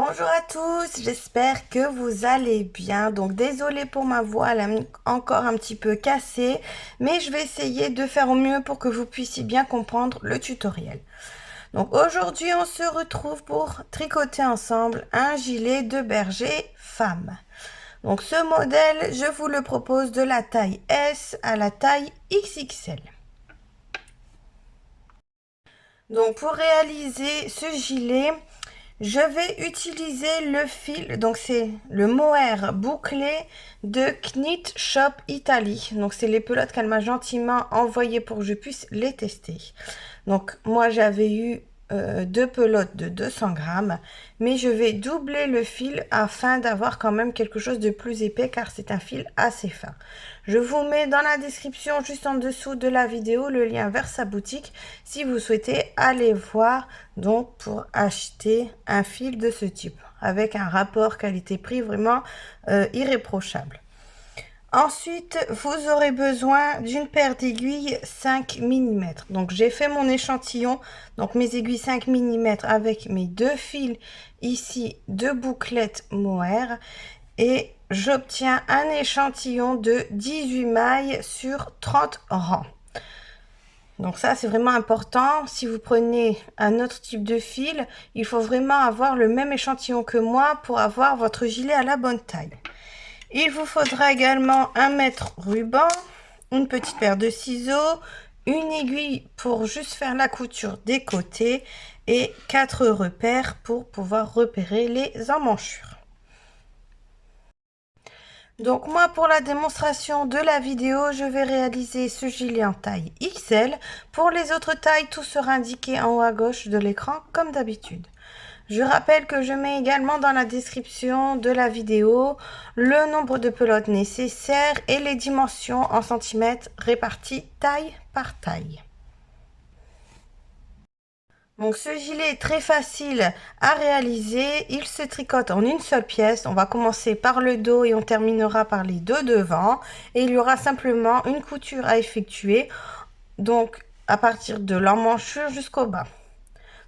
Bonjour à tous, j'espère que vous allez bien. Donc désolée pour ma voix, elle est encore un petit peu cassée, mais je vais essayer de faire au mieux pour que vous puissiez bien comprendre le tutoriel. Donc aujourd'hui, on se retrouve pour tricoter ensemble un gilet de berger femme. Donc ce modèle, je vous le propose de la taille S à la taille XXL. Donc pour réaliser ce gilet, je vais utiliser le fil, donc c'est le mohair bouclé de Knit Shop Italie. Donc c'est les pelotes qu'elle m'a gentiment envoyées pour que je puisse les tester. Donc moi j'avais eu deux pelotes de 200 grammes, mais je vais doubler le fil afin d'avoir quand même quelque chose de plus épais car c'est un fil assez fin. Je vous mets dans la description juste en dessous de la vidéo le lien vers sa boutique si vous souhaitez aller voir donc pour acheter un fil de ce type avec un rapport qualité-prix vraiment irréprochable. Ensuite, vous aurez besoin d'une paire d'aiguilles 5 mm. Donc, j'ai fait mon échantillon, donc mes aiguilles 5 mm avec mes deux fils ici de bouclettes mohair et j'obtiens un échantillon de 18 mailles sur 30 rangs. Donc ça, c'est vraiment important. Si vous prenez un autre type de fil, il faut vraiment avoir le même échantillon que moi pour avoir votre gilet à la bonne taille. Il vous faudra également un mètre ruban, une petite paire de ciseaux, une aiguille pour juste faire la couture des côtés et 4 repères pour pouvoir repérer les emmanchures. Donc moi pour la démonstration de la vidéo, je vais réaliser ce gilet en taille XL. Pour les autres tailles, tout sera indiqué en haut à gauche de l'écran comme d'habitude. Je rappelle que je mets également dans la description de la vidéo le nombre de pelotes nécessaires et les dimensions en centimètres répartis taille par taille. Donc ce gilet est très facile à réaliser, il se tricote en une seule pièce. On va commencer par le dos et on terminera par les deux devant. Et il y aura simplement une couture à effectuer, donc à partir de l'emmanchure jusqu'au bas.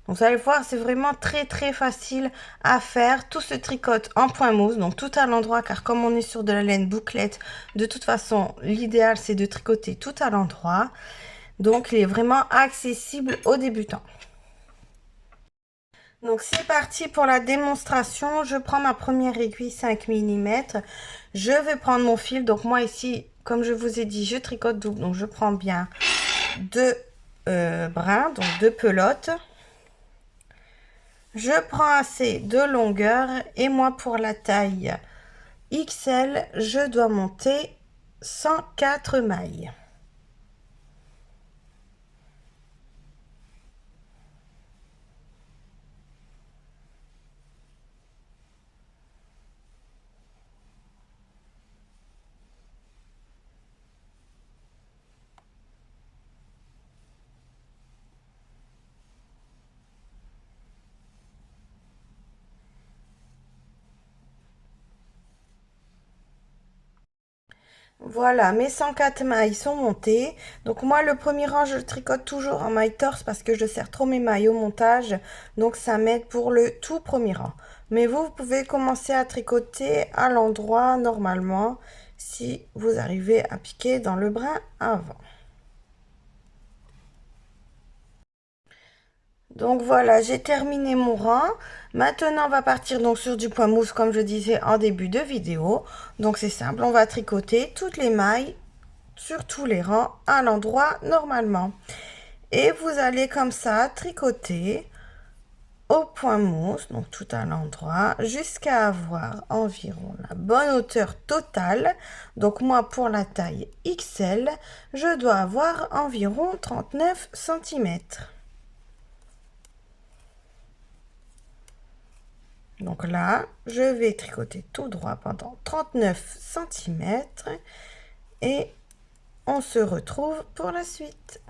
Donc vous allez voir, c'est vraiment très facile à faire. Tout se tricote en point mousse, donc tout à l'endroit, car comme on est sur de la laine bouclette, de toute façon, l'idéal c'est de tricoter tout à l'endroit. Donc il est vraiment accessible aux débutants. Donc c'est parti pour la démonstration. Je prends ma première aiguille 5 mm. Je vais prendre mon fil. Donc moi ici, comme je vous ai dit, je tricote double. Donc je prends bien deux brins, donc deux pelotes. Je prends assez de longueur et moi pour la taille XL, je dois monter 104 mailles. Voilà, mes 104 mailles sont montées. Donc moi, le premier rang, je le tricote toujours en maille torse parce que je serre trop mes mailles au montage. Donc ça m'aide pour le tout premier rang. Mais vous pouvez commencer à tricoter à l'endroit normalement si vous arrivez à piquer dans le brin avant. Donc voilà, j'ai terminé mon rang. Maintenant, on va partir donc sur du point mousse comme je disais en début de vidéo. Donc c'est simple, on va tricoter toutes les mailles sur tous les rangs à l'endroit normalement. Et vous allez comme ça tricoter au point mousse, donc tout à l'endroit, jusqu'à avoir environ la bonne hauteur totale. Donc moi pour la taille XL, je dois avoir environ 39 cm. Donc là, je vais tricoter tout droit pendant 39 cm et on se retrouve pour la suite.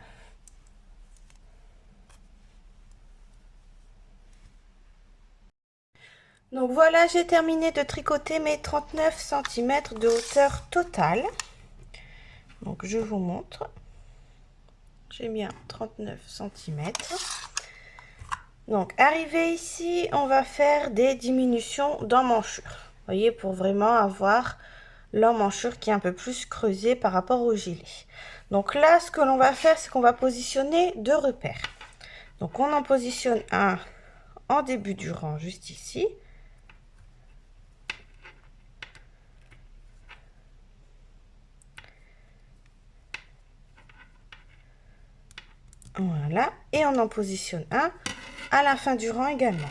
Donc voilà, j'ai terminé de tricoter mes 39 cm de hauteur totale. Donc je vous montre. J'ai bien 39 cm. Donc, arrivé ici, on va faire des diminutions d'emmanchure. Vous voyez, pour vraiment avoir l'emmanchure qui est un peu plus creusée par rapport au gilet. Donc là, ce que l'on va faire, c'est qu'on va positionner deux repères. Donc, on en positionne un en début du rang, juste ici. Voilà. Et on en positionne un à la fin du rang également.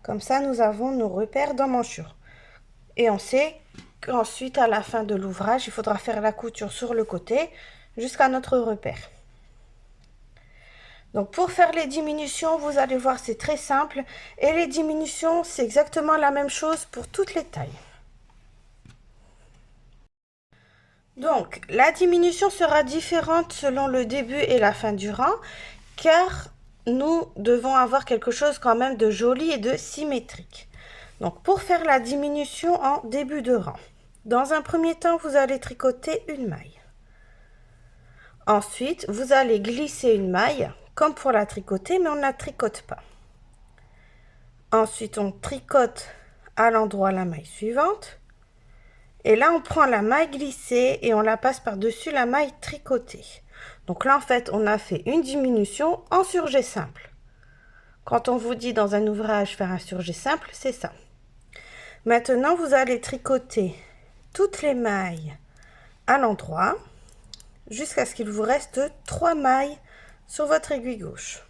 Comme ça, nous avons nos repères d'emmanchure. Et on sait qu'ensuite, à la fin de l'ouvrage, il faudra faire la couture sur le côté jusqu'à notre repère. Donc, pour faire les diminutions, vous allez voir, c'est très simple. Et les diminutions, c'est exactement la même chose pour toutes les tailles. Donc, la diminution sera différente selon le début et la fin du rang, car nous devons avoir quelque chose quand même de joli et de symétrique. Donc, pour faire la diminution en début de rang, dans un premier temps, vous allez tricoter une maille. Ensuite, vous allez glisser une maille, comme pour la tricoter, mais on ne la tricote pas. Ensuite, on tricote à l'endroit la maille suivante. Et là, on prend la maille glissée et on la passe par-dessus la maille tricotée. Donc là, en fait, on a fait une diminution en surjet simple. Quand on vous dit dans un ouvrage faire un surjet simple, c'est ça. Maintenant, vous allez tricoter toutes les mailles à l'endroit jusqu'à ce qu'il vous reste 3 mailles sur votre aiguille gauche.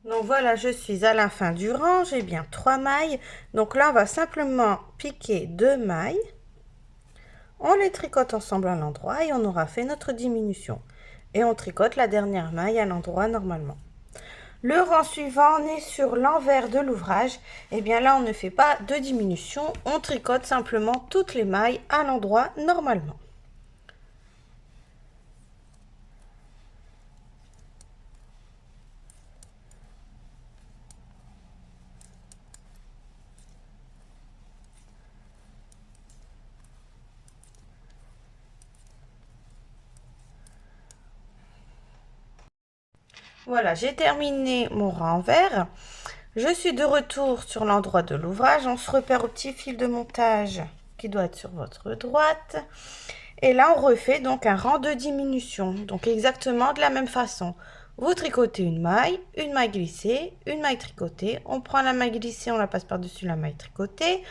Donc voilà, je suis à la fin du rang, j'ai bien 3 mailles. Donc là, on va simplement piquer 2 mailles. On les tricote ensemble à l'endroit et on aura fait notre diminution. Et on tricote la dernière maille à l'endroit normalement. Le rang suivant, on est sur l'envers de l'ouvrage. Et bien là, on ne fait pas de diminution, on tricote simplement toutes les mailles à l'endroit normalement. Voilà, j'ai terminé mon rang envers. Je suis de retour sur l'endroit de l'ouvrage. On se repère au petit fil de montage qui doit être sur votre droite. Et là, on refait donc un rang de diminution. Donc exactement de la même façon. Vous tricotez une maille glissée, une maille tricotée. On prend la maille glissée, on la passe par-dessus la maille tricotée.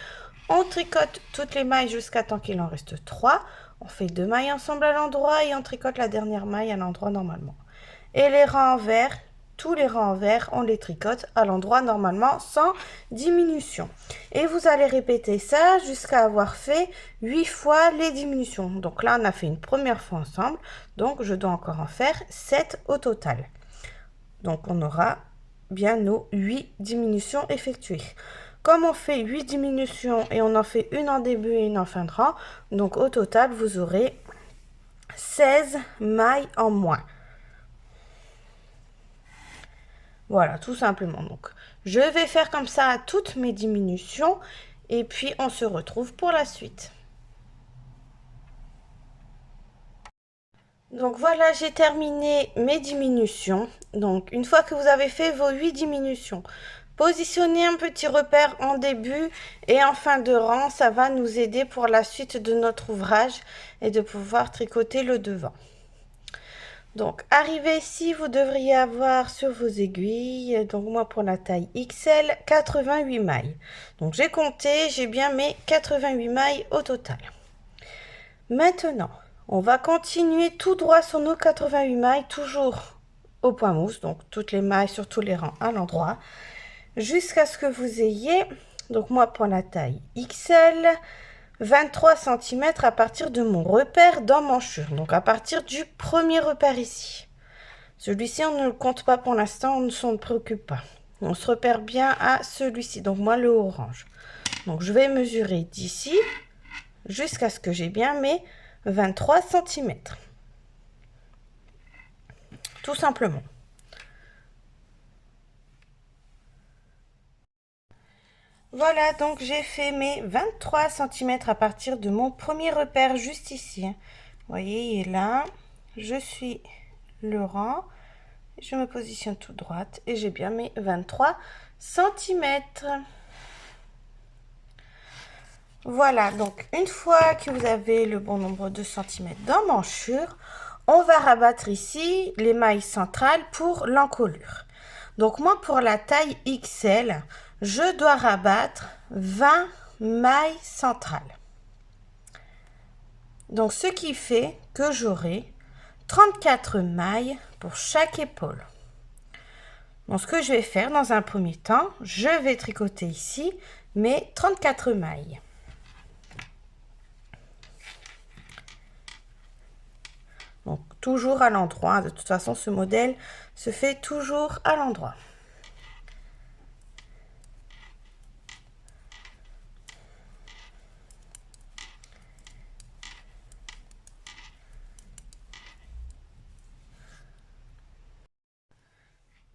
On tricote toutes les mailles jusqu'à temps qu'il en reste 3. On fait 2 mailles ensemble à l'endroit et on tricote la dernière maille à l'endroit normalement. Et les rangs en vert, tous les rangs en vert, on les tricote à l'endroit normalement sans diminution. Et vous allez répéter ça jusqu'à avoir fait 8 fois les diminutions. Donc là, on a fait une première fois ensemble. Donc, je dois encore en faire 7 au total. Donc, on aura bien nos 8 diminutions effectuées. Comme on fait 8 diminutions et on en fait une en début et une en fin de rang, donc au total, vous aurez 16 mailles en moins. Voilà, tout simplement. Donc, je vais faire comme ça à toutes mes diminutions et puis on se retrouve pour la suite. Donc voilà, j'ai terminé mes diminutions. Donc, une fois que vous avez fait vos 8 diminutions, positionnez un petit repère en début et en fin de rang. Ça va nous aider pour la suite de notre ouvrage et de pouvoir tricoter le devant. Donc, arrivé ici, vous devriez avoir sur vos aiguilles, donc moi pour la taille XL, 88 mailles. Donc, j'ai compté, j'ai bien mes 88 mailles au total. Maintenant, on va continuer tout droit sur nos 88 mailles, toujours au point mousse, donc toutes les mailles sur tous les rangs à l'endroit, jusqu'à ce que vous ayez, donc moi pour la taille XL, 23 cm à partir de mon repère d'emmanchure, donc à partir du premier repère ici. Celui-ci, on ne le compte pas pour l'instant, on ne s'en préoccupe pas. On se repère bien à celui-ci, donc moi le orange. Donc je vais mesurer d'ici jusqu'à ce que j'ai bien mes 23 cm. Tout simplement. Voilà, donc j'ai fait mes 23 centimètres à partir de mon premier repère juste ici, hein. Vous voyez, il est là. Je suis le rang. Je me positionne tout droite et j'ai bien mes 23 centimètres. Voilà, donc une fois que vous avez le bon nombre de centimètres d'emmanchure, on va rabattre ici les mailles centrales pour l'encolure. Donc moi, pour la taille XL, je dois rabattre 20 mailles centrales. Donc ce qui fait que j'aurai 34 mailles pour chaque épaule. Donc ce que je vais faire dans un premier temps, je vais tricoter ici mes 34 mailles. Donc toujours à l'endroit, de toute façon ce modèle se fait toujours à l'endroit.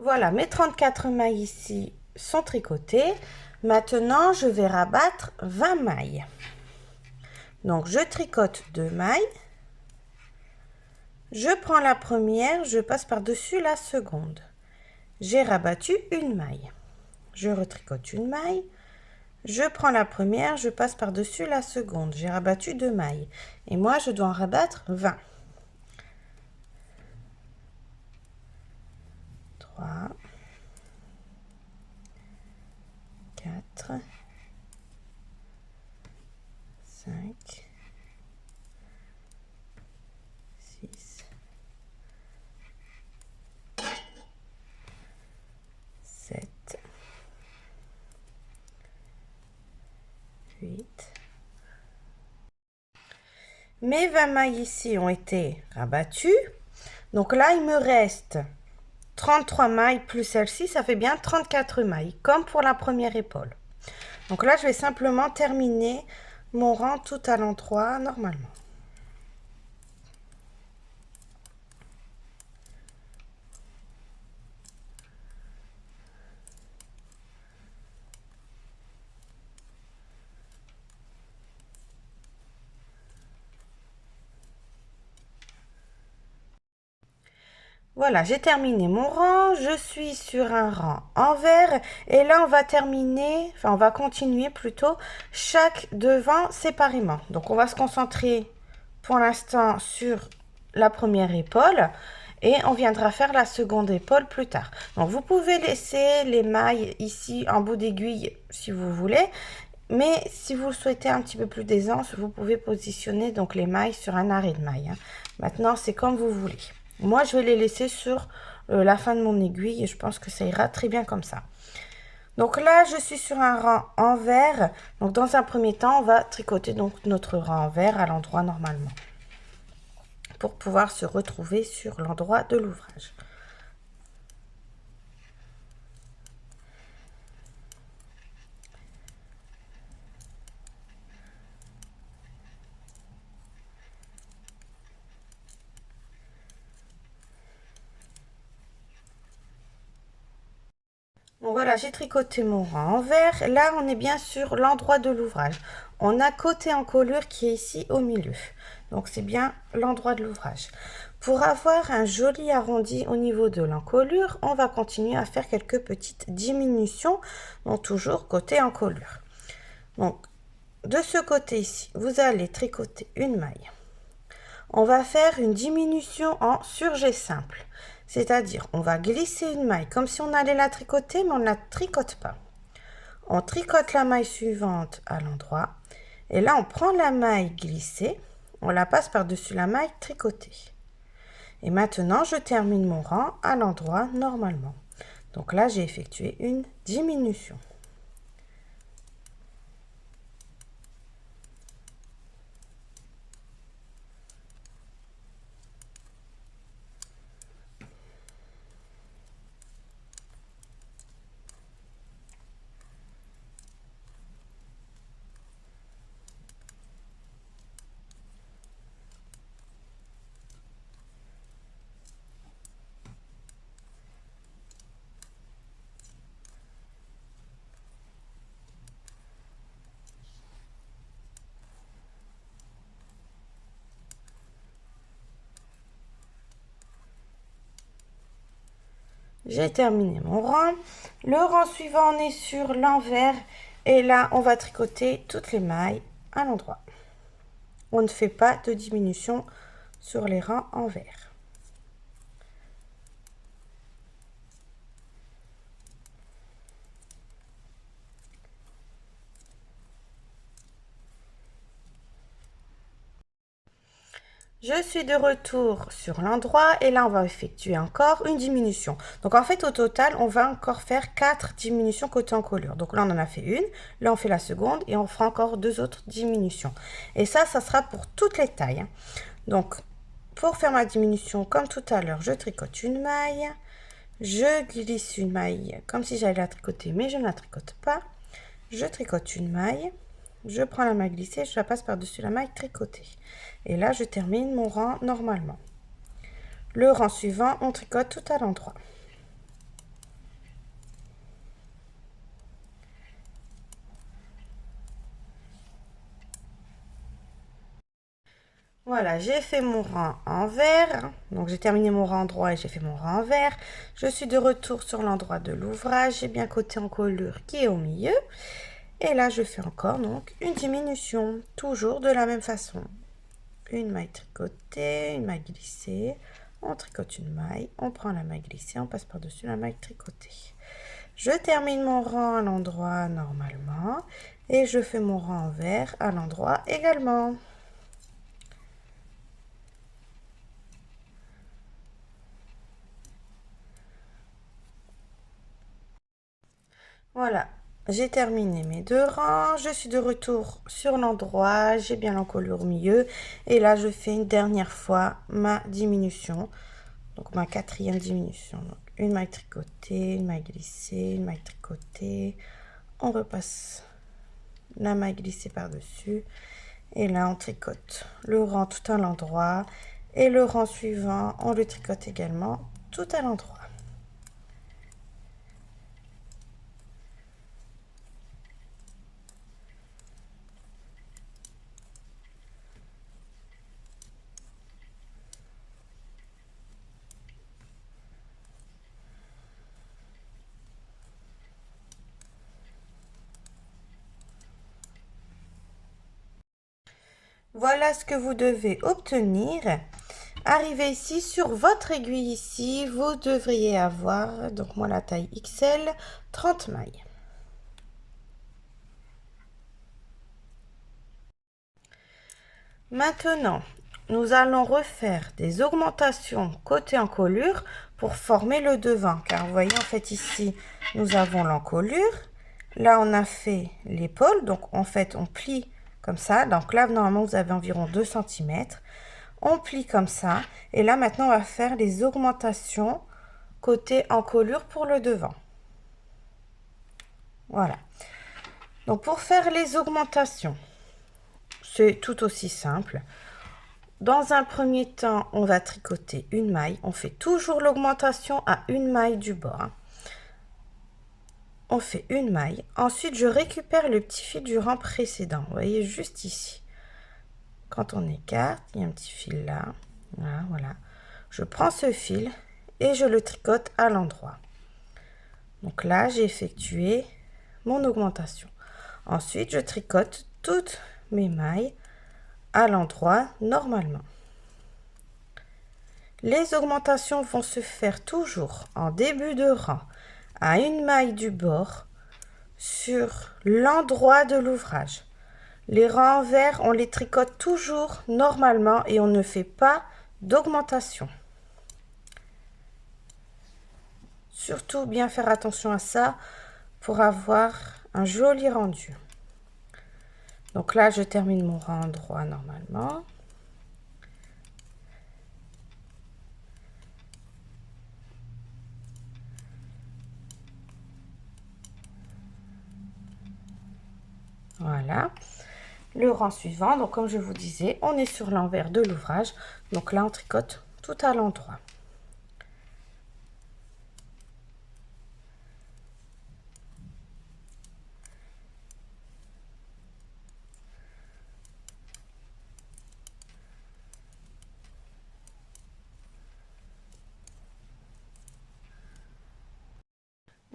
Voilà, mes 34 mailles ici sont tricotées. Maintenant, je vais rabattre 20 mailles. Donc, je tricote 2 mailles. Je prends la première, je passe par-dessus la seconde. J'ai rabattu une maille. Je retricote une maille. Je prends la première, je passe par-dessus la seconde. J'ai rabattu 2 mailles. Et moi, je dois en rabattre 20. 3, 4, 5, 6, 7, 8. Mes 20 mailles ici ont été rabattues. Donc là, il me reste 33 mailles plus celle-ci, ça fait bien 34 mailles, comme pour la première épaule. Donc là, je vais simplement terminer mon rang tout à l'endroit normalement. Voilà, j'ai terminé mon rang, je suis sur un rang envers et là on va terminer, enfin on va continuer plutôt chaque devant séparément. Donc on va se concentrer pour l'instant sur la première épaule et on viendra faire la seconde épaule plus tard. Donc vous pouvez laisser les mailles ici en bout d'aiguille si vous voulez, mais si vous souhaitez un petit peu plus d'aisance, vous pouvez positionner donc les mailles sur un arrêt de maille, hein. Maintenant c'est comme vous voulez. Moi, je vais les laisser sur la fin de mon aiguille et je pense que ça ira très bien comme ça. Donc là, je suis sur un rang envers. Donc dans un premier temps, on va tricoter donc notre rang envers à l'endroit normalement pour pouvoir se retrouver sur l'endroit de l'ouvrage. Donc voilà, j'ai tricoté mon rang envers. Là, on est bien sur l'endroit de l'ouvrage. On a côté encolure qui est ici au milieu. Donc c'est bien l'endroit de l'ouvrage. Pour avoir un joli arrondi au niveau de l'encolure, on va continuer à faire quelques petites diminutions. Donc toujours côté encolure. Donc de ce côté ici, vous allez tricoter une maille. On va faire une diminution en surjet simple. C'est-à-dire, on va glisser une maille comme si on allait la tricoter, mais on ne la tricote pas. On tricote la maille suivante à l'endroit. Et là, on prend la maille glissée, on la passe par-dessus la maille tricotée. Et maintenant, je termine mon rang à l'endroit normalement. Donc là, j'ai effectué une diminution. J'ai terminé mon rang. Le rang suivant, on est sur l'envers. Et là, on va tricoter toutes les mailles à l'endroit. On ne fait pas de diminution sur les rangs envers. Je suis de retour sur l'endroit et là on va effectuer encore une diminution. Donc en fait au total on va encore faire 4 diminutions côté encolure. Donc là on en a fait une, là on fait la seconde et on fera encore 2 autres diminutions. Et ça sera pour toutes les tailles. Donc pour faire ma diminution comme tout à l'heure, je tricote une maille, je glisse une maille comme si j'allais la tricoter mais je ne la tricote pas. Je tricote une maille. Je prends la maille glissée, je la passe par-dessus la maille tricotée. Et là, je termine mon rang normalement. Le rang suivant, on tricote tout à l'endroit. Voilà, j'ai fait mon rang envers. Donc, j'ai terminé mon rang droit et j'ai fait mon rang envers. Je suis de retour sur l'endroit de l'ouvrage. J'ai bien côté encolure qui est au milieu. Et là, je fais encore donc une diminution, toujours de la même façon. Une maille tricotée, une maille glissée, on tricote une maille, on prend la maille glissée, on passe par-dessus la maille tricotée. Je termine mon rang à l'endroit normalement et je fais mon rang envers à l'endroit également. Voilà, j'ai terminé mes 2 rangs, je suis de retour sur l'endroit, j'ai bien l'encolure au milieu et là je fais une dernière fois ma diminution. Donc ma 4e diminution. Donc une maille tricotée, une maille glissée, une maille tricotée. On repasse la maille glissée par-dessus. Et là, on tricote le rang tout à l'endroit. Et le rang suivant, on le tricote également tout à l'endroit. Voilà ce que vous devez obtenir. Arrivez ici sur votre aiguille ici, vous devriez avoir, donc moi la taille XL, 30 mailles. Maintenant, nous allons refaire des augmentations côté encolure pour former le devant. Car vous voyez, en fait, ici, nous avons l'encolure. Là, on a fait l'épaule. Donc, en fait, on plie comme ça. Donc là, normalement, vous avez environ 2 cm. On plie comme ça. Et là, maintenant, on va faire les augmentations côté encolure pour le devant. Voilà. Donc, pour faire les augmentations, c'est tout aussi simple. Dans un premier temps, on va tricoter une maille. On fait toujours l'augmentation à une maille du bas. On fait une maille. Ensuite, je récupère le petit fil du rang précédent. Vous voyez, juste ici. Quand on écarte, il y a un petit fil là. Voilà, voilà. Je prends ce fil et je le tricote à l'endroit. Donc là, j'ai effectué mon augmentation. Ensuite, je tricote toutes mes mailles à l'endroit normalement. Les augmentations vont se faire toujours en début de rang à une maille du bord sur l'endroit de l'ouvrage. Les rangs envers, on les tricote toujours normalement et on ne fait pas d'augmentation. Surtout bien faire attention à ça pour avoir un joli rendu. Donc là, je termine mon rang droit normalement. Voilà. Le rang suivant, donc comme je vous disais, on est sur l'envers de l'ouvrage. Donc là, on tricote tout à l'endroit.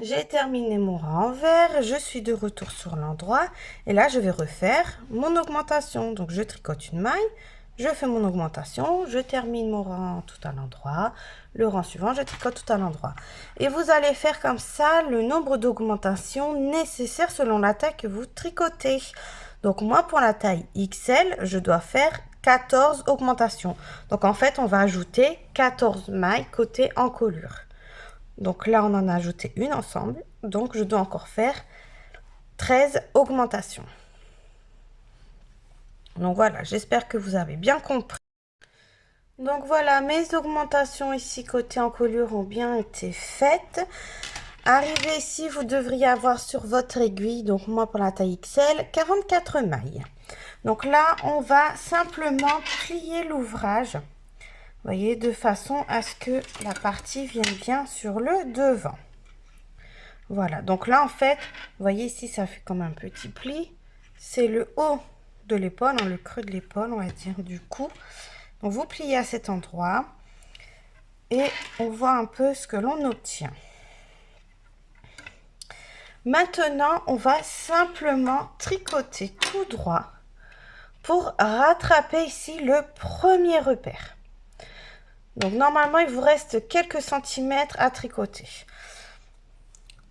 J'ai terminé mon renvers, je suis de retour sur l'endroit et là je vais refaire mon augmentation. Donc je tricote une maille, je fais mon augmentation, je termine mon rang tout à l'endroit, le rang suivant je tricote tout à l'endroit. Et vous allez faire comme ça le nombre d'augmentations nécessaires selon la taille que vous tricotez. Donc moi pour la taille XL, je dois faire 14 augmentations. Donc en fait on va ajouter 14 mailles côté encolure. Donc là, on en a ajouté une ensemble. Donc, je dois encore faire 13 augmentations. Donc voilà, j'espère que vous avez bien compris. Donc voilà, mes augmentations ici côté encolure ont bien été faites. Arrivé ici, vous devriez avoir sur votre aiguille, donc moi pour la taille XL, 44 mailles. Donc là, on va simplement plier l'ouvrage. Vous voyez, de façon à ce que la partie vienne bien sur le devant. Voilà, donc là, en fait, vous voyez ici, ça fait comme un petit pli. C'est le haut de l'épaule, le creux de l'épaule, on va dire, du cou. Donc, vous pliez à cet endroit et on voit un peu ce que l'on obtient. Maintenant, on va simplement tricoter tout droit pour rattraper ici le premier repère. Donc, normalement, il vous reste quelques centimètres à tricoter.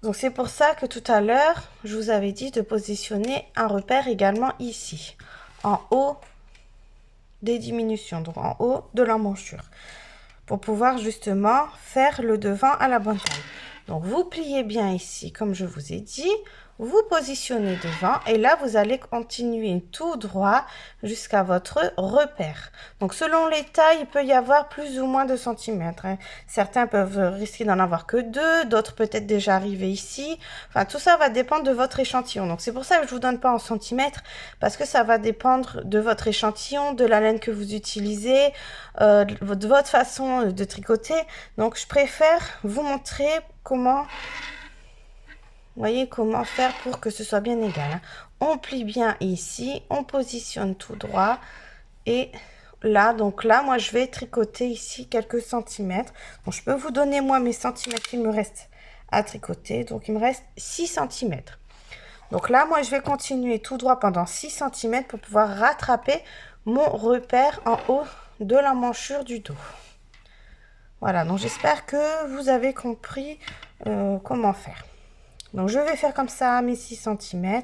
Donc, c'est pour ça que tout à l'heure, je vous avais dit de positionner un repère également ici, en haut des diminutions, donc en haut de l'emmanchure, pour pouvoir justement faire le devant à la bonne taille. Donc, vous pliez bien ici, comme je vous ai dit. Vous positionnez devant et là, vous allez continuer tout droit jusqu'à votre repère. Donc, selon les tailles, il peut y avoir plus ou moins de centimètres. Certains peuvent risquer d'en avoir que 2, d'autres peut-être déjà arriver ici. Enfin, tout ça va dépendre de votre échantillon. Donc, c'est pour ça que je ne vous donne pas en centimètres parce que ça va dépendre de votre échantillon, de la laine que vous utilisez, de votre façon de tricoter. Donc, je préfère vous montrer comment... Vous voyez comment faire pour que ce soit bien égal. On plie bien ici, on positionne tout droit. Et là, donc là, moi, je vais tricoter ici quelques centimètres. Donc, je peux vous donner, moi, mes centimètres qu'il me reste à tricoter. Donc, il me reste 6 centimètres. Donc là, moi, je vais continuer tout droit pendant 6 centimètres pour pouvoir rattraper mon repère en haut de l'emmanchure du dos. Voilà, donc j'espère que vous avez compris comment faire. Donc, je vais faire comme ça mes 6 cm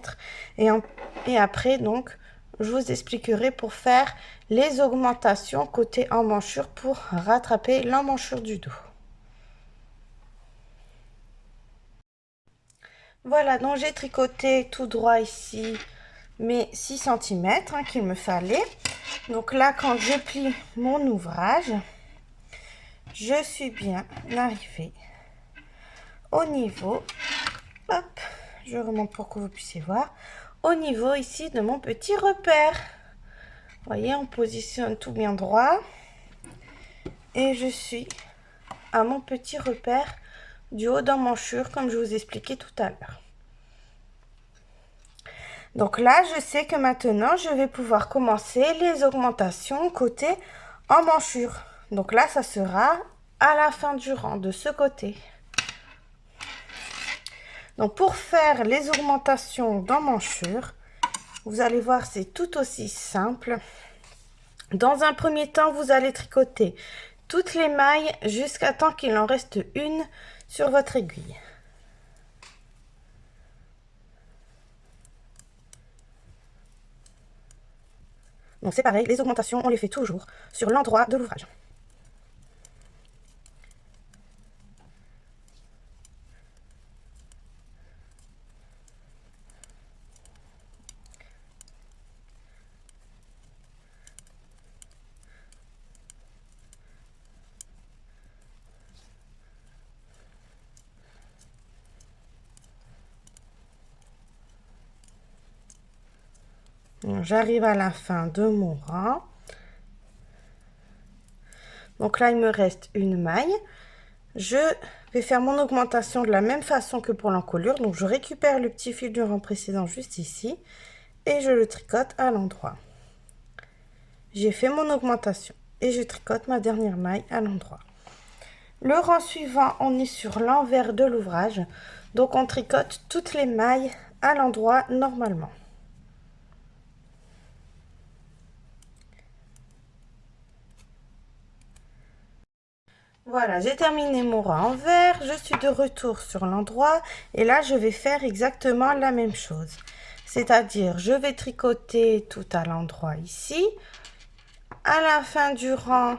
et après, donc, je vous expliquerai pour faire les augmentations côté emmanchure pour rattraper l'emmanchure du dos. Voilà, donc j'ai tricoté tout droit ici mes 6 cm qu'il me fallait. Donc là, quand je plie mon ouvrage, je suis bien arrivée au niveau... Hop, je remonte pour que vous puissiez voir. Au niveau ici de mon petit repère. Vous voyez, on positionne tout bien droit. Et je suis à mon petit repère du haut d'emmanchure, comme je vous expliquais tout à l'heure. Donc là, je sais que maintenant, je vais pouvoir commencer les augmentations côté emmanchure. Donc là, ça sera à la fin du rang, de ce côté. Donc, pour faire les augmentations d'emmanchure, vous allez voir, c'est tout aussi simple. Dans un premier temps, vous allez tricoter toutes les mailles jusqu'à temps qu'il en reste une sur votre aiguille. Donc, c'est pareil, les augmentations, on les fait toujours sur l'endroit de l'ouvrage. J'arrive à la fin de mon rang. Donc là, il me reste une maille. Je vais faire mon augmentation de la même façon que pour l'encolure. Donc, je récupère le petit fil du rang précédent juste ici. Et je le tricote à l'endroit. J'ai fait mon augmentation. Et je tricote ma dernière maille à l'endroit. Le rang suivant, on est sur l'envers de l'ouvrage. Donc on tricote toutes les mailles à l'endroit normalement. Voilà, j'ai terminé mon rang en vert, je suis de retour sur l'endroit et là je vais faire exactement la même chose. C'est-à-dire, je vais tricoter tout à l'endroit ici. À la fin du rang,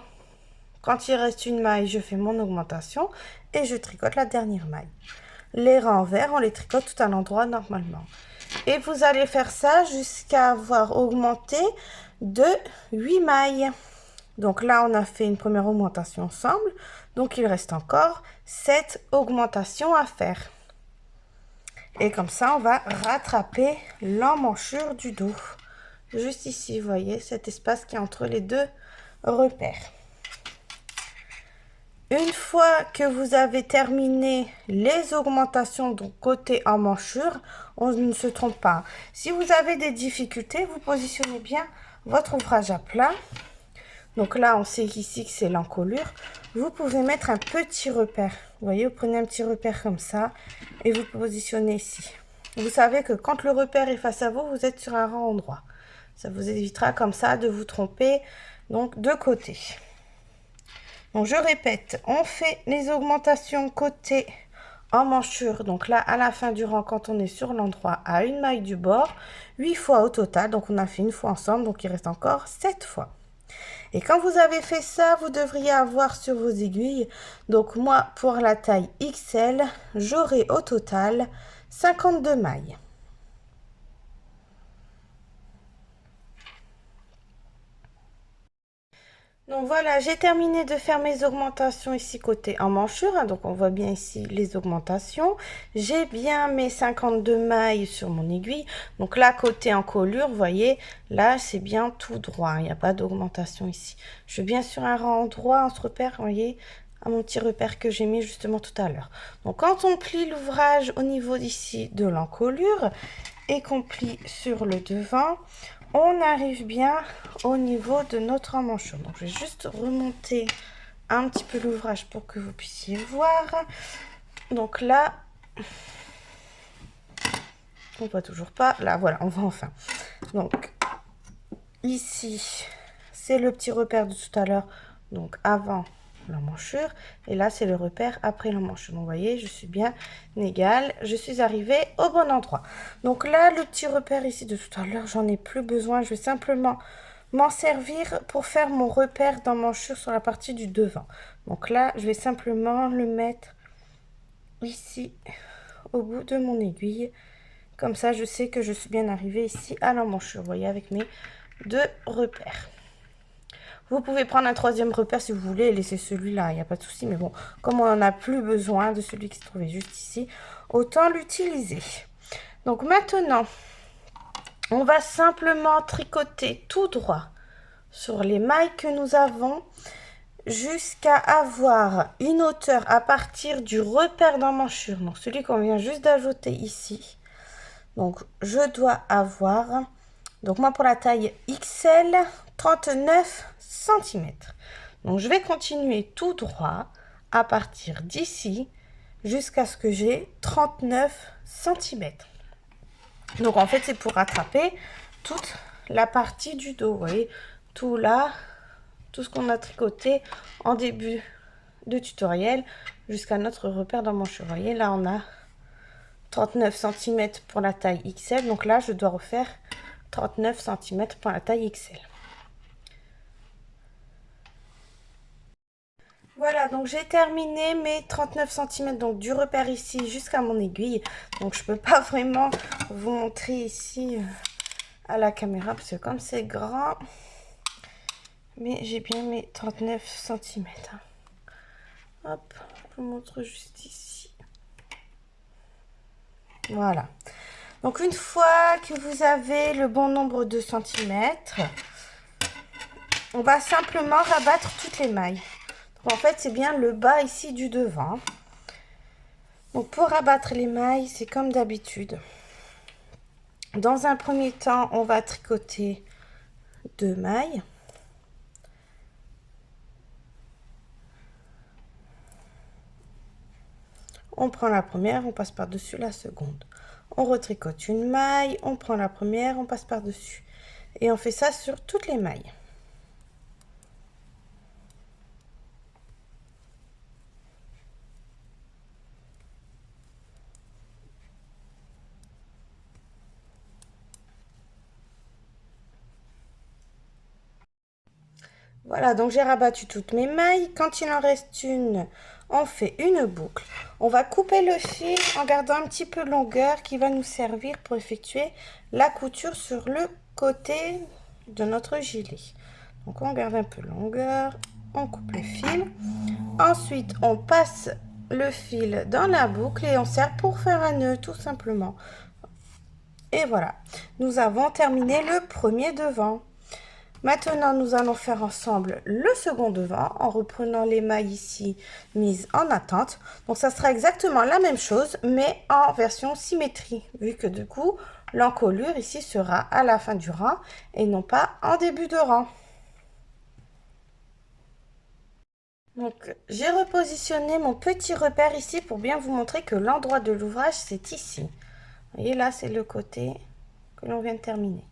quand il reste une maille, je fais mon augmentation et je tricote la dernière maille. Les rangs verts, on les tricote tout à l'endroit normalement. Et vous allez faire ça jusqu'à avoir augmenté de 8 mailles. Donc là, on a fait une première augmentation ensemble. Donc il reste encore 7 augmentations à faire. Et comme ça, on va rattraper l'emmanchure du dos. Juste ici, vous voyez, cet espace qui est entre les deux repères. Une fois que vous avez terminé les augmentations, donc côté emmanchure, on ne se trompe pas. Si vous avez des difficultés, vous positionnez bien votre ouvrage à plat. Donc là, on sait ici que c'est l'encolure. Vous pouvez mettre un petit repère. Vous voyez, vous prenez un petit repère comme ça et vous positionnez ici. Vous savez que quand le repère est face à vous, vous êtes sur un rang endroit. Ça vous évitera comme ça de vous tromper donc de côté. Donc je répète, on fait les augmentations côté emmanchure. Donc là, à la fin du rang, quand on est sur l'endroit à une maille du bord, 8 fois au total. Donc on a fait une fois ensemble, donc il reste encore 7 fois. Et quand vous avez fait ça, vous devriez avoir sur vos aiguilles, donc moi pour la taille XL, j'aurai au total 52 mailles. Donc voilà, j'ai terminé de faire mes augmentations ici côté emmanchure, hein, donc on voit bien ici les augmentations. J'ai bien mes 52 mailles sur mon aiguille, donc là côté encolure, vous voyez, là c'est bien tout droit, il n'y a pas d'augmentation ici. Je suis bien sur un rang droit, on se repère, vous voyez, à mon petit repère que j'ai mis justement tout à l'heure. Donc quand on plie l'ouvrage au niveau d'ici de l'encolure et qu'on plie sur le devant, on arrive bien au niveau de notre emmanchure. Donc je vais juste remonter un petit peu l'ouvrage pour que vous puissiez voir. Donc là, on voit toujours pas. Là, voilà, on voit enfin. Donc ici, c'est le petit repère de tout à l'heure. Donc avant l'emmanchure, et là c'est le repère après l'emmanchure. Donc vous voyez, je suis bien égale, je suis arrivée au bon endroit. Donc là, le petit repère ici de tout à l'heure, j'en ai plus besoin, je vais simplement m'en servir pour faire mon repère d'emmanchure sur la partie du devant. Donc là, je vais simplement le mettre ici au bout de mon aiguille, comme ça je sais que je suis bien arrivée ici à l'emmanchure, vous voyez, avec mes deux repères. Vous pouvez prendre un troisième repère si vous voulez et laisser celui-là, il n'y a pas de souci. Mais bon, comme on n'en a plus besoin de celui qui se trouvait juste ici, autant l'utiliser. Donc maintenant, on va simplement tricoter tout droit sur les mailles que nous avons jusqu'à avoir une hauteur à partir du repère d'emmanchure. Donc celui qu'on vient juste d'ajouter ici. Donc je dois avoir, donc moi pour la taille XL, 39 cm. Donc je vais continuer tout droit à partir d'ici jusqu'à ce que j'ai 39 cm. Donc en fait c'est pour rattraper toute la partie du dos, vous voyez, tout là, tout ce qu'on a tricoté en début de tutoriel jusqu'à notre repère d'emmanchure. Vous voyez, là on a 39 cm pour la taille XL, donc là je dois refaire 39 cm pour la taille XL. Voilà, donc j'ai terminé mes 39 cm donc du repère ici jusqu'à mon aiguille. Donc je peux pas vraiment vous montrer ici à la caméra parce que comme c'est grand, mais j'ai bien mes 39 cm. Hop, je vous montre juste ici. Voilà. Donc une fois que vous avez le bon nombre de centimètres, on va simplement rabattre toutes les mailles. Donc en fait, c'est bien le bas ici du devant. Donc pour rabattre les mailles, c'est comme d'habitude. Dans un premier temps, on va tricoter 2 mailles. On prend la première, on passe par-dessus la seconde. On retricote une maille, on prend la première, on passe par-dessus. Et on fait ça sur toutes les mailles. Voilà, donc j'ai rabattu toutes mes mailles. Quand il en reste une, on fait une boucle. On va couper le fil en gardant un petit peu de longueur qui va nous servir pour effectuer la couture sur le côté de notre gilet. Donc on garde un peu de longueur, on coupe le fil. Ensuite, on passe le fil dans la boucle et on serre pour faire un nœud tout simplement. Et voilà, nous avons terminé le premier devant. Maintenant, nous allons faire ensemble le second devant en reprenant les mailles ici mises en attente. Donc, ça sera exactement la même chose, mais en version symétrie, vu que du coup, l'encolure ici sera à la fin du rang et non pas en début de rang. Donc, j'ai repositionné mon petit repère ici pour bien vous montrer que l'endroit de l'ouvrage, c'est ici. Vous voyez, là, c'est le côté que l'on vient de terminer.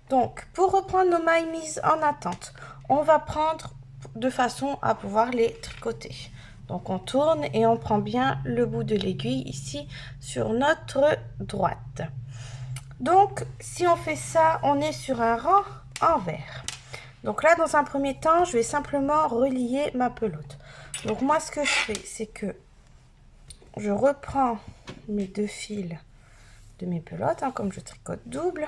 Donc, pour reprendre nos mailles mises en attente, on va prendre de façon à pouvoir les tricoter. Donc, on tourne et on prend bien le bout de l'aiguille ici sur notre droite. Donc, si on fait ça, on est sur un rang envers. Donc là, dans un premier temps, je vais simplement relier ma pelote. Donc, moi, ce que je fais, c'est que je reprends mes deux fils de mes pelotes, comme je tricote double.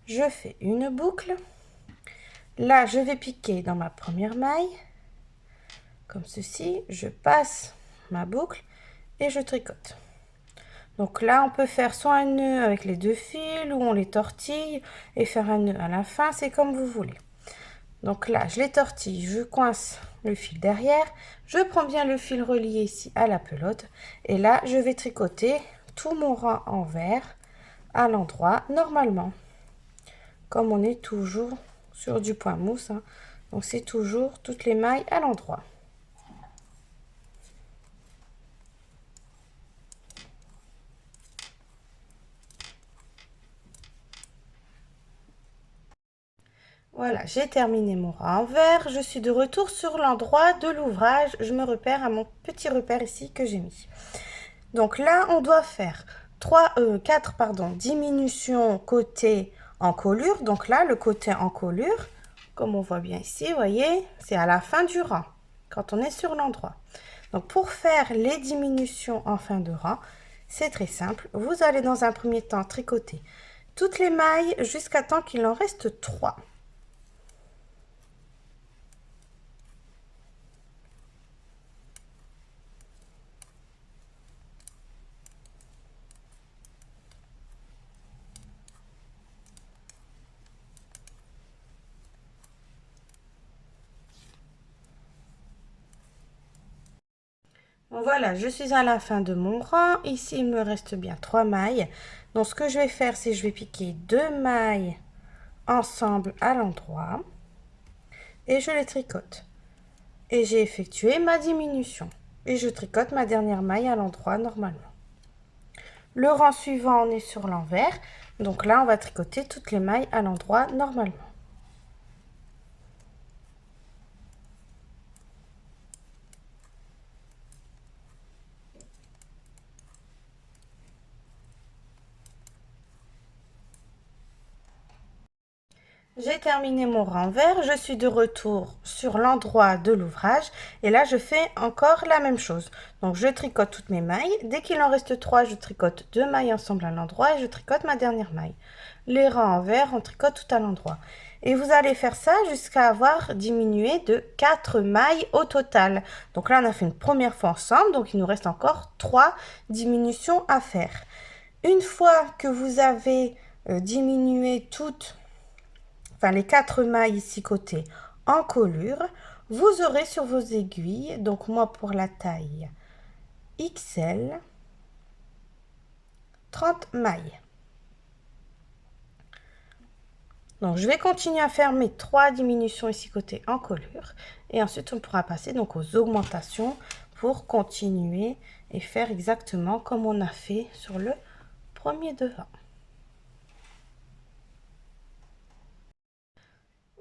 Je fais une boucle. Là, je vais piquer dans ma première maille, comme ceci. Je passe ma boucle et je tricote. Donc là, on peut faire soit un nœud avec les deux fils ou on les tortille et faire un nœud à la fin, c'est comme vous voulez. Donc là, je les tortille, je coince le fil derrière, je prends bien le fil relié ici à la pelote et là, je vais tricoter tout mon rang envers à l'endroit normalement. Comme on est toujours sur du point mousse, donc c'est toujours toutes les mailles à l'endroit. Voilà, j'ai terminé mon rang envers. Je suis de retour sur l'endroit de l'ouvrage. Je me repère à mon petit repère ici que j'ai mis. Donc là, on doit faire 4 diminutions côté encolure. Donc là, le côté encolure, comme on voit bien ici, vous voyez, c'est à la fin du rang, quand on est sur l'endroit. Donc pour faire les diminutions en fin de rang, c'est très simple. Vous allez dans un premier temps tricoter toutes les mailles jusqu'à temps qu'il en reste 3. Voilà, je suis à la fin de mon rang. Ici, il me reste bien 3 mailles. Donc, ce que je vais faire, c'est que je vais piquer 2 mailles ensemble à l'endroit et je les tricote. Et j'ai effectué ma diminution. Et je tricote ma dernière maille à l'endroit normalement. Le rang suivant, on est sur l'envers. Donc là, on va tricoter toutes les mailles à l'endroit normalement. J'ai terminé mon renvers, je suis de retour sur l'endroit de l'ouvrage et là je fais encore la même chose. Donc je tricote toutes mes mailles, dès qu'il en reste 3, je tricote 2 mailles ensemble à l'endroit et je tricote ma dernière maille. Les rangs envers, on tricote tout à l'endroit. Et vous allez faire ça jusqu'à avoir diminué de 4 mailles au total. Donc là on a fait une première fois ensemble, donc il nous reste encore 3 diminutions à faire. Une fois que vous avez diminué toutes les 4 mailles ici côté encolure, vous aurez sur vos aiguilles, donc moi pour la taille XL, 30 mailles. Donc je vais continuer à faire mes 3 diminutions ici côté encolure et ensuite on pourra passer donc aux augmentations pour continuer et faire exactement comme on a fait sur le premier devant.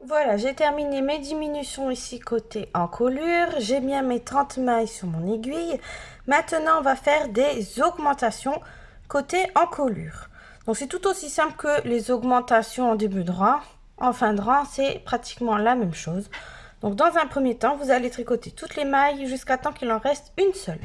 Voilà, j'ai terminé mes diminutions ici côté encolure. J'ai bien mes 30 mailles sur mon aiguille. Maintenant, on va faire des augmentations côté encolure. Donc, c'est tout aussi simple que les augmentations en début de rang. En fin de rang, c'est pratiquement la même chose. Donc, dans un premier temps, vous allez tricoter toutes les mailles jusqu'à temps qu'il en reste une seule.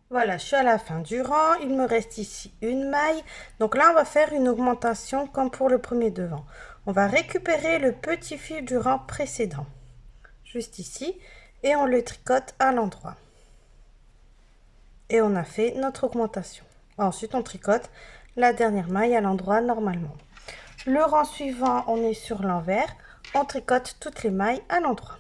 Voilà, je suis à la fin du rang. Il me reste ici une maille. Donc là, on va faire une augmentation comme pour le premier devant. On va récupérer le petit fil du rang précédent, juste ici, et on le tricote à l'endroit. Et on a fait notre augmentation. Ensuite, on tricote la dernière maille à l'endroit normalement. Le rang suivant, on est sur l'envers. On tricote toutes les mailles à l'endroit.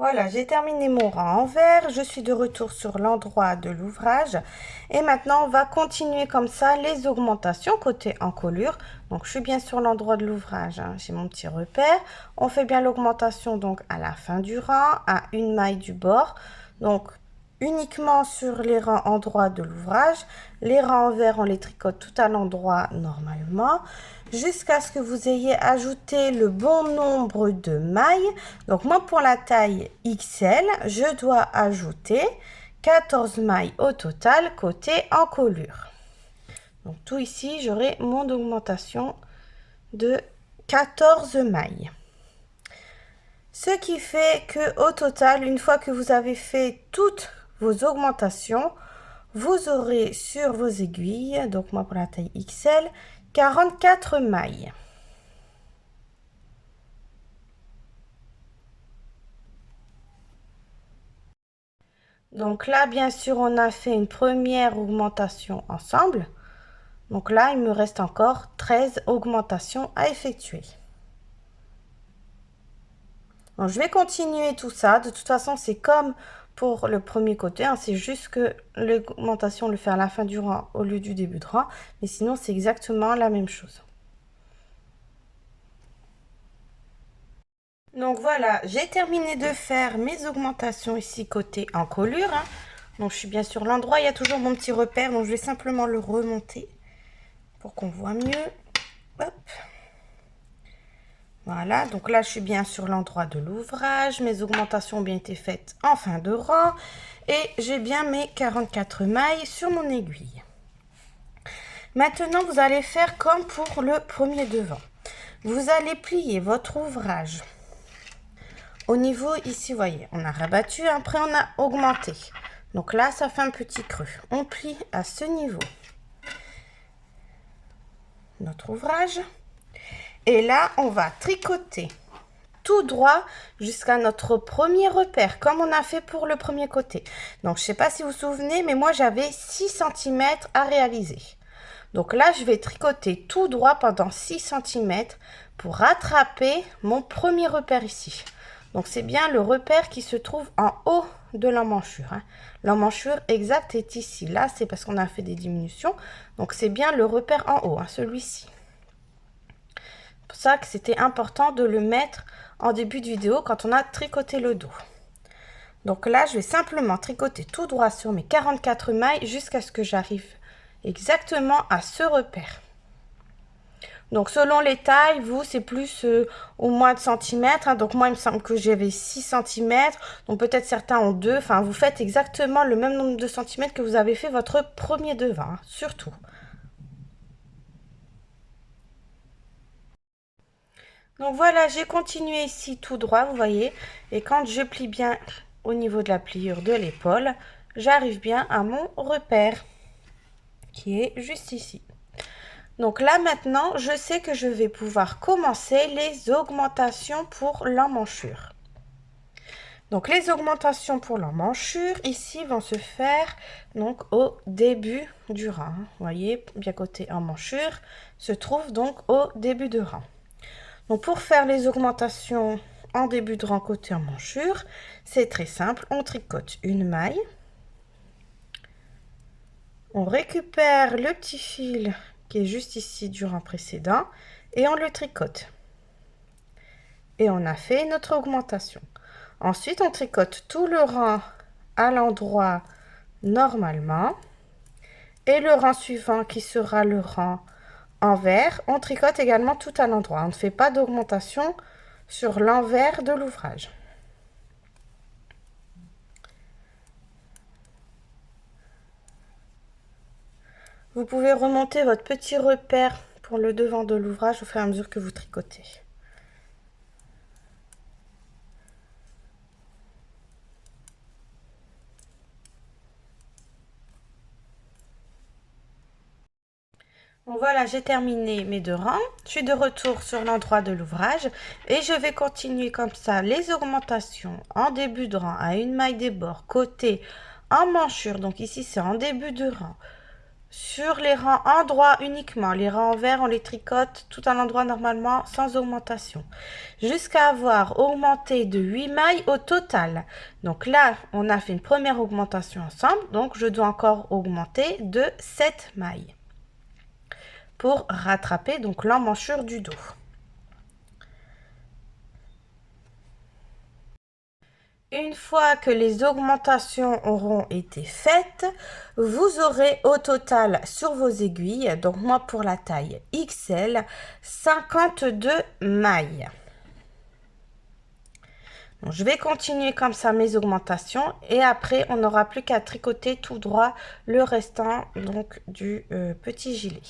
Voilà, j'ai terminé mon rang envers, je suis de retour sur l'endroit de l'ouvrage et maintenant on va continuer comme ça les augmentations côté encolure. Donc je suis bien sur l'endroit de l'ouvrage, hein, j'ai mon petit repère. On fait bien l'augmentation donc à la fin du rang, à une maille du bord. Donc uniquement sur les rangs endroits de l'ouvrage. Les rangs envers, on les tricote tout à l'endroit normalement, jusqu'à ce que vous ayez ajouté le bon nombre de mailles. Donc moi, pour la taille XL, je dois ajouter 14 mailles au total côté encolure. Donc tout ici, j'aurai mon augmentation de 14 mailles. Ce qui fait que au total, une fois que vous avez fait toutes vos augmentations, vous aurez sur vos aiguilles, donc moi pour la taille XL, 44 mailles. Donc là, bien sûr, on a fait une première augmentation ensemble. Donc là, il me reste encore 13 augmentations à effectuer. Donc, je vais continuer tout ça. De toute façon, c'est comme pour le premier côté, hein, c'est juste que l'augmentation, on le fait à la fin du rang au lieu du début de rang. Mais sinon, c'est exactement la même chose. Donc voilà, j'ai terminé de faire mes augmentations ici côté encolure. Hein. Donc je suis bien sur l'endroit, il y a toujours mon petit repère, donc je vais simplement le remonter pour qu'on voit mieux. Hop. Voilà, donc là je suis bien sur l'endroit de l'ouvrage, mes augmentations ont bien été faites en fin de rang et j'ai bien mes 44 mailles sur mon aiguille. Maintenant vous allez faire comme pour le premier devant. Vous allez plier votre ouvrage. Au niveau ici, vous voyez, on a rabattu, après on a augmenté. Donc là, ça fait un petit creux. On plie à ce niveau notre ouvrage. Et là, on va tricoter tout droit jusqu'à notre premier repère, comme on a fait pour le premier côté. Donc, je ne sais pas si vous vous souvenez, mais moi, j'avais 6 cm à réaliser. Donc là, je vais tricoter tout droit pendant 6 cm pour rattraper mon premier repère ici. Donc, c'est bien le repère qui se trouve en haut de l'emmanchure. Hein. L'emmanchure exacte est ici. Là, c'est parce qu'on a fait des diminutions. Donc, c'est bien le repère en haut, hein, celui-ci. C'est pour ça que c'était important de le mettre en début de vidéo quand on a tricoté le dos. Donc là, je vais simplement tricoter tout droit sur mes 44 mailles jusqu'à ce que j'arrive exactement à ce repère. Donc selon les tailles, vous c'est plus au moins de centimètres. Hein. Donc moi il me semble que j'avais 6 cm. Donc peut-être certains ont 2. Enfin vous faites exactement le même nombre de centimètres que vous avez fait votre premier devant. Hein, surtout. Donc voilà, j'ai continué ici tout droit, vous voyez. Et quand je plie bien au niveau de la pliure de l'épaule, j'arrive bien à mon repère qui est juste ici. Donc là maintenant, je sais que je vais pouvoir commencer les augmentations pour l'emmanchure. Donc les augmentations pour l'emmanchure ici vont se faire donc au début du rang. Vous voyez, bien côté emmanchure se trouve donc au début de rang. Donc pour faire les augmentations en début de rang côté emmanchure, c'est très simple. On tricote une maille. On récupère le petit fil qui est juste ici du rang précédent et on le tricote. Et on a fait notre augmentation. Ensuite, on tricote tout le rang à l'endroit normalement. Et le rang suivant qui sera le rang envers, on tricote également tout à l'endroit. On ne fait pas d'augmentation sur l'envers de l'ouvrage. Vous pouvez remonter votre petit repère pour le devant de l'ouvrage au fur et à mesure que vous tricotez. Bon, voilà, j'ai terminé mes deux rangs. Je suis de retour sur l'endroit de l'ouvrage et je vais continuer comme ça les augmentations en début de rang à une maille des bords côté emmanchure. Donc ici c'est en début de rang. Sur les rangs en droit uniquement, les rangs envers on les tricote tout à l'endroit normalement sans augmentation. Jusqu'à avoir augmenté de 8 mailles au total. Donc là on a fait une première augmentation ensemble, donc je dois encore augmenter de 7 mailles pour rattraper donc l'emmanchure du dos. Une fois que les augmentations auront été faites, vous aurez au total sur vos aiguilles, donc moi pour la taille XL, 52 mailles. Donc, je vais continuer comme ça mes augmentations et après on n'aura plus qu'à tricoter tout droit le restant donc du petit gilet.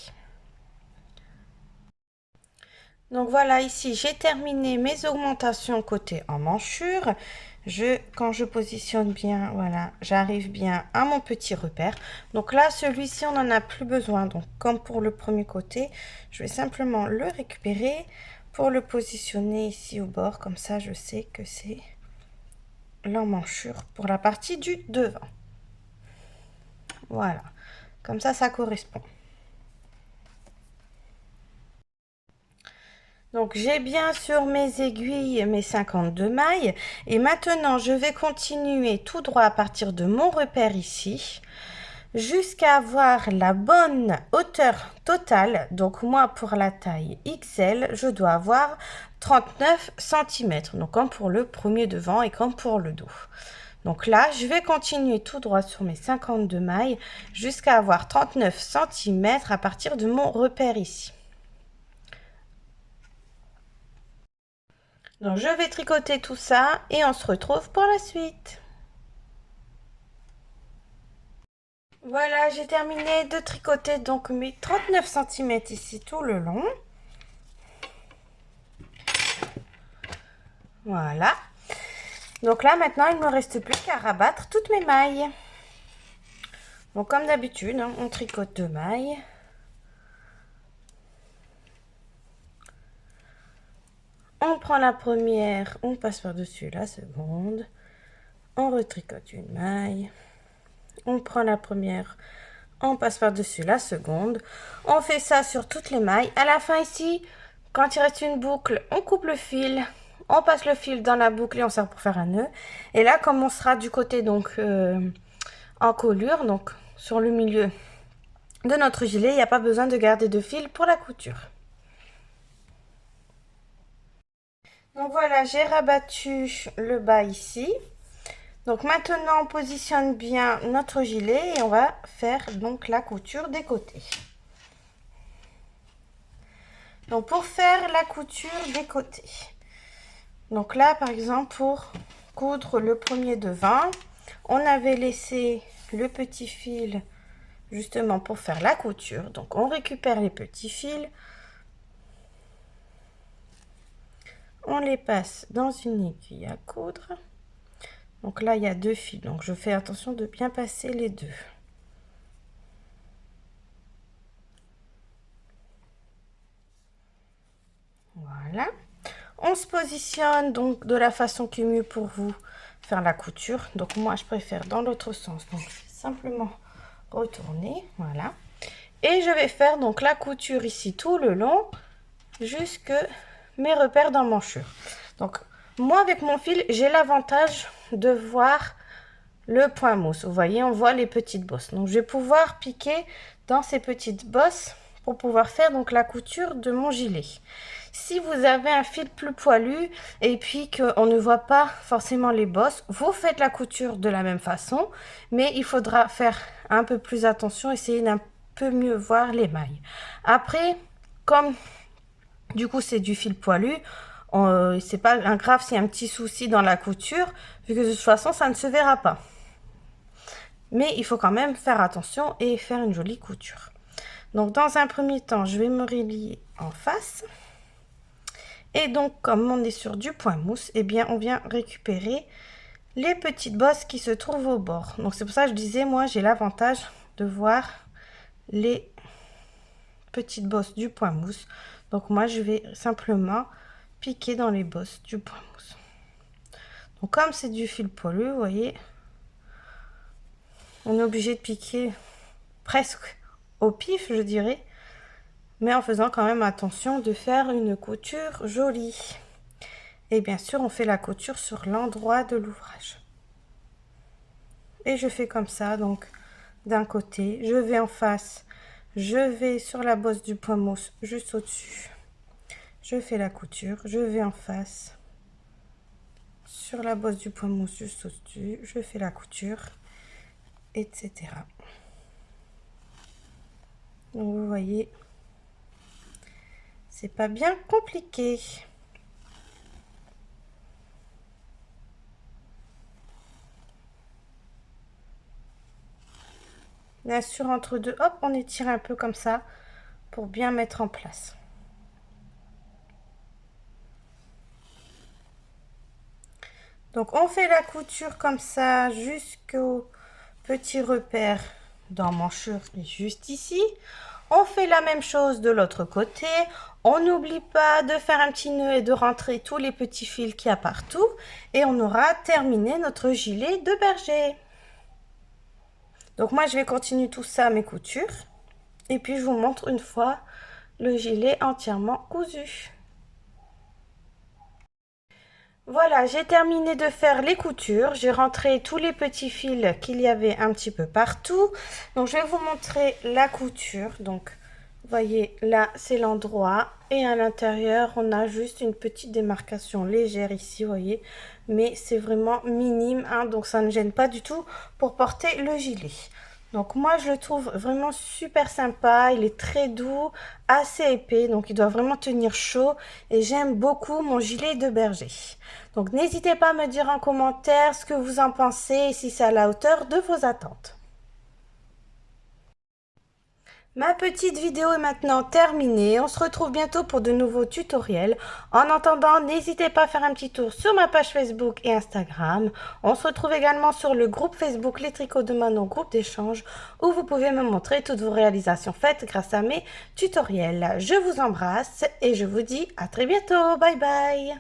Donc voilà, ici j'ai terminé mes augmentations côté emmanchure. Quand je positionne bien, voilà, j'arrive bien à mon petit repère. Donc là, celui-ci, on n'en a plus besoin. Donc comme pour le premier côté, je vais simplement le récupérer pour le positionner ici au bord. Comme ça, je sais que c'est l'emmanchure pour la partie du devant. Voilà, comme ça correspond. Donc j'ai bien sur mes aiguilles mes 52 mailles et maintenant je vais continuer tout droit à partir de mon repère ici jusqu'à avoir la bonne hauteur totale. Donc moi pour la taille XL je dois avoir 39 cm, donc comme pour le premier devant et comme pour le dos. Donc là je vais continuer tout droit sur mes 52 mailles jusqu'à avoir 39 cm à partir de mon repère ici. Donc je vais tricoter tout ça et on se retrouve pour la suite. Voilà, j'ai terminé de tricoter donc mes 39 cm ici tout le long. Voilà. Donc là maintenant il ne me reste plus qu'à rabattre toutes mes mailles. Donc comme d'habitude, hein, on tricote 2 mailles. On prend la première, on passe par-dessus la seconde. On retricote une maille. On prend la première, on passe par-dessus la seconde. On fait ça sur toutes les mailles. À la fin ici, quand il reste une boucle, on coupe le fil. On passe le fil dans la boucle et on sert pour faire un nœud. Et là, comme on sera du côté donc en colure, donc sur le milieu de notre gilet, il n'y a pas besoin de garder de fil pour la couture. Donc voilà, j'ai rabattu le bas ici. Donc maintenant, on positionne bien notre gilet et on va faire donc la couture des côtés. Donc pour faire la couture des côtés. Donc là, par exemple, pour coudre le premier devant, on avait laissé le petit fil justement pour faire la couture. Donc on récupère les petits fils. On les passe dans une aiguille à coudre. Donc là, il y a 2 fils. Donc je fais attention de bien passer les deux. Voilà. On se positionne donc de la façon qui est mieux pour vous faire la couture. Donc moi je préfère dans l'autre sens. Donc simplement retourner. Voilà. Et je vais faire donc la couture ici tout le long jusque mes repères d'emmanchure. Donc moi avec mon fil j'ai l'avantage de voir le point mousse. Vous voyez, on voit les petites bosses. Donc je vais pouvoir piquer dans ces petites bosses pour pouvoir faire donc la couture de mon gilet. Si vous avez un fil plus poilu et puis qu'on ne voit pas forcément les bosses, vous faites la couture de la même façon, mais il faudra faire un peu plus attention, essayer d'un peu mieux voir les mailles. Après, comme du coup c'est du fil poilu, c'est pas grave s'il y a un petit souci dans la couture, vu que de toute façon ça ne se verra pas. Mais il faut quand même faire attention et faire une jolie couture. Donc dans un premier temps, je vais me relier en face. Et donc comme on est sur du point mousse, eh bien on vient récupérer les petites bosses qui se trouvent au bord. Donc c'est pour ça que je disais, moi j'ai l'avantage de voir les petites bosses du point mousse. Donc moi je vais simplement piquer dans les bosses du point mousse. Donc comme c'est du fil poilu, vous voyez, on est obligé de piquer presque au pif, je dirais, mais en faisant quand même attention de faire une couture jolie. Et bien sûr, on fait la couture sur l'endroit de l'ouvrage. Et je fais comme ça, donc d'un côté, je vais en face, je vais sur la bosse du point mousse juste au-dessus. Je fais la couture, je vais en face, sur la bosse du point mousse juste au-dessus, je fais la couture, etc. Donc vous voyez, c'est pas bien compliqué. Bien sûr, entre deux, hop, on étire un peu comme ça pour bien mettre en place. Donc on fait la couture comme ça jusqu'au petit repère d'emmanchure juste ici. On fait la même chose de l'autre côté. On n'oublie pas de faire un petit nœud et de rentrer tous les petits fils qu'il y a partout. Et on aura terminé notre gilet de berger. Donc moi je vais continuer tout ça mes coutures. Et puis je vous montre une fois le gilet entièrement cousu. Voilà, j'ai terminé de faire les coutures. J'ai rentré tous les petits fils qu'il y avait un petit peu partout. Donc, je vais vous montrer la couture. Donc, vous voyez, là, c'est l'endroit. Et à l'intérieur, on a juste une petite démarcation légère ici, vous voyez. Mais c'est vraiment minime, hein, donc ça ne gêne pas du tout pour porter le gilet. Donc moi je le trouve vraiment super sympa, il est très doux, assez épais, donc il doit vraiment tenir chaud et j'aime beaucoup mon gilet de berger. Donc n'hésitez pas à me dire en commentaire ce que vous en pensez et si c'est à la hauteur de vos attentes. Ma petite vidéo est maintenant terminée, on se retrouve bientôt pour de nouveaux tutoriels. En attendant, n'hésitez pas à faire un petit tour sur ma page Facebook et Instagram. On se retrouve également sur le groupe Facebook Les Tricots de Manon, groupe d'échange, où vous pouvez me montrer toutes vos réalisations faites grâce à mes tutoriels. Je vous embrasse et je vous dis à très bientôt, bye bye.